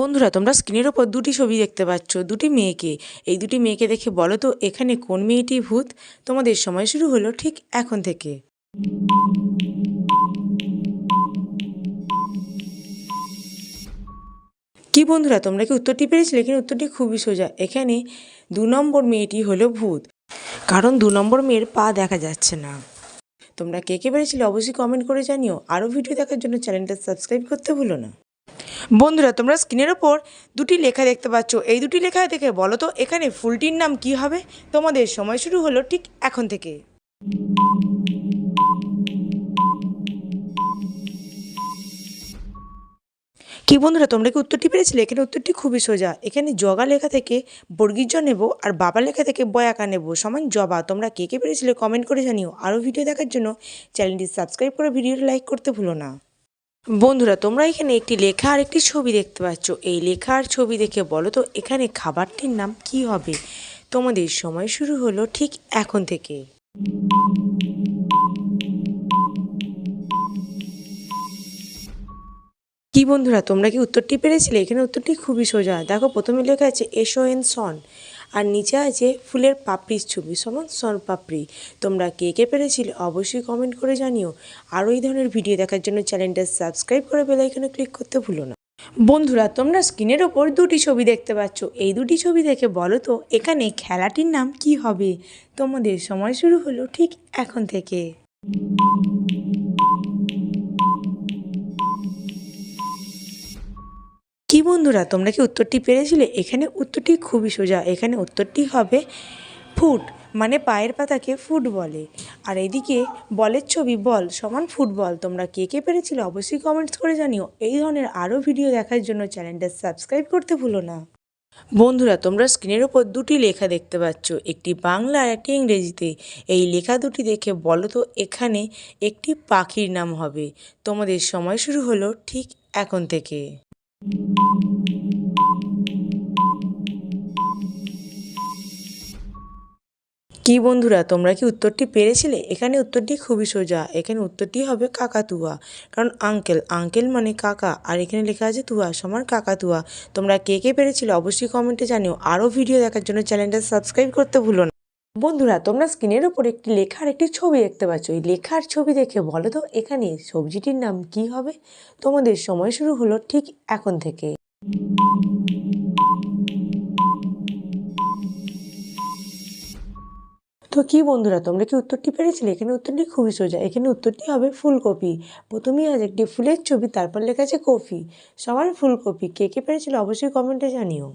বন্ধুরা, তোমরা স্ক্রিনের ওপর দুটি ছবি দেখতে পাচ্ছ, দুটি মেয়েকে। এই দুটি মেয়েকে দেখে বলো তো এখানে কোন মেয়েটি ভূত? তোমাদের সময় শুরু হলো ঠিক এখন থেকে। কি বন্ধুরা, তোমরা কি উত্তরটি পেরেছিলে? এখানে উত্তরটি খুবই সোজা। এখানে 2 নম্বর মেয়েটি হলো ভূত, কারণ 2 নম্বর মেয়ের পা দেখা যাচ্ছে না। তোমরা কে কে পেরেছিলে অবশ্যই কমেন্ট করে জানিও। আরও ভিডিও দেখার জন্য চ্যানেলটা সাবস্ক্রাইব করতে ভুলো না। বন্ধুরা, তোমরা স্ক্রিনের ওপর দুটি লেখা দেখতে পাচ্ছ। এই দুটি লেখা থেকে বলো তো এখানে ফুলটির নাম কি হবে? তোমাদের সময় শুরু হলো ঠিক এখন থেকে। কি বন্ধুরা, তোমরা কি উত্তরটি পেরেছিলে? এখানে উত্তরটি খুবই সোজা। এখানে জগা লেখা থেকে বর্গীর জ নেব আর বাবা লেখা থেকে বয়াকা নেব সমান জবা। তোমরা কে কে পেরেছিলে কমেন্ট করে জানিও। আরও ভিডিও দেখার জন্য চ্যানেলটি সাবস্ক্রাইব করে ভিডিওটি লাইক করতে ভুলো না। বন্ধুরা, তোমরা এখানে একটি লেখা আর একটি ছবি দেখতে পাচ্ছ। এই লেখা আর ছবি দেখে বলো তো এখানে খাবারটির নাম কি হবে? তোমাদের সময় শুরু হলো ঠিক এখন থেকে। কি বন্ধুরা, তোমরা কি উত্তরটি পেরেছিলে? এখানে উত্তরটি খুবই সোজা। দেখো, প্রথমে লেখা আছে SON সন, আর নিচে আছে ফুলের পাপড়ির ছবি সমান সন পাপড়ি। তোমরা কে কে পেরেছিলে অবশ্যই কমেন্ট করে জানিও। আরও এই ধরনের ভিডিও দেখার জন্য চ্যানেলটা সাবস্ক্রাইব করে বেল আইকনে ক্লিক করতে ভুলো না। বন্ধুরা, তোমরা স্ক্রিনের ওপর দুটি ছবি দেখতে পাচ্ছ। এই দুটি ছবি দেখে বলো তো এখানে খেলাটির নাম কি হবে? তোমাদের সময় শুরু হলো ঠিক এখন থেকে। কি বন্ধুরা, তোমরা কি উত্তরটি পেরেছিলে? এখানে উত্তরটি খুবই সোজা। এখানে উত্তরটি হবে ফুট, মানে পায়ের পাতাকে ফুট বলে। আর এদিকে বলের ছবি বল সমান ফুটবল। তোমরা কে কে পেরেছিলে অবশ্যই কমেন্টস করে জানিও। এই ধরনের আরও ভিডিও দেখার জন্য চ্যানেলটা সাবস্ক্রাইব করতে ভুলো না। বন্ধুরা, তোমরা স্ক্রিনের ওপর দুটি লেখা দেখতে পাচ্ছ, একটি বাংলা আর একটি ইংরেজিতে। এই লেখা দুটি দেখে বলো তো এখানে একটি পাখির নাম হবে। তোমাদের সময় শুরু হলো ঠিক এখন থেকে। কি বন্ধুরা, তোমরা কি উত্তরটি পেরেছিলে? এখানে উত্তরটি খুবই সোজা। এখানে উত্তরটি হবে কাকাতুয়া, কারণ আঙ্কেল আঙ্কেল মানে কাকা, আর এখানে লেখা আছে তুয়া সমান কাকাতুয়া। তোমরা কে কে পেরেছিলে অবশ্যই কমেন্টে জানিও। আরও ভিডিও দেখার জন্য চ্যানেলটা সাবস্ক্রাইব করতে ভুলো না। বন্ধুরা, তোমরা স্ক্রিনের ওপর একটি লেখার একটি ছবি দেখতে পাচ্ছ। এই লেখার ছবি দেখে বলো তো এখানে সবজিটির নাম কি হবে? তোমাদের সময় শুরু হলো ঠিক এখন থেকে। তো কি বন্ধুরা, তোমরা কি উত্তরটি পেরেছিলে? এখানে উত্তরটি খুবই সোজা। এখানে উত্তরটি হবে ফুলকপি। প্রথমেই আছে একটি ফুলের ছবি, তারপর লেখা আছে কপি সমান ফুলকপি। কে কে পেরেছিল অবশ্যই কমেন্টে জানিও।